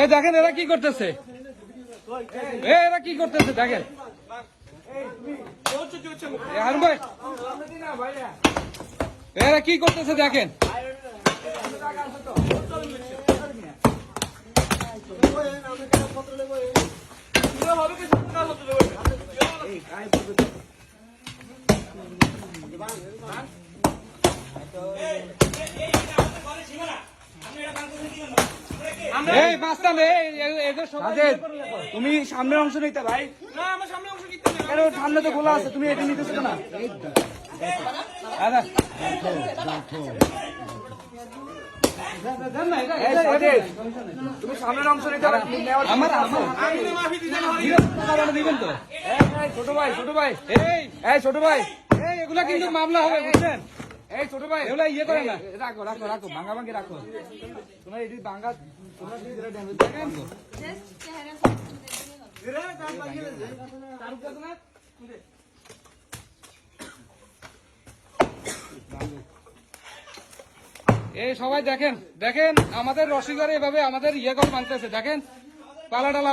এ দেখেন এরা কি করতেছে, এরা কি করতেছে দেখেন। হারুন ভাই এরা কি করতেছে দেখেন। তুমি সামনের অংশ নিতে ভাই, সামনে তো খোলা আছে, তুমি এটা নিতেছো না। তুমি সামনের অংশ নিতে দিবেন তো। ছোট ভাই, ছোট ভাই, এই ছোট ভাই, এগুলা কিন্তু মামলা হবে বুঝছেন। এই ছোট ভাই, এগুলা ইয়ে করে না। রাখো রাখো রাখো, ভাঙা ভাঙি রাখো। তোমরা এটি ভাঙা, তোমরা ড্যামেজ দেখেন। এই সবাই দেখেন দেখেন আমাদের রসিকরা এভাবে আমাদের ইয়ে করে মানতেছে দেখেন, পালা টালা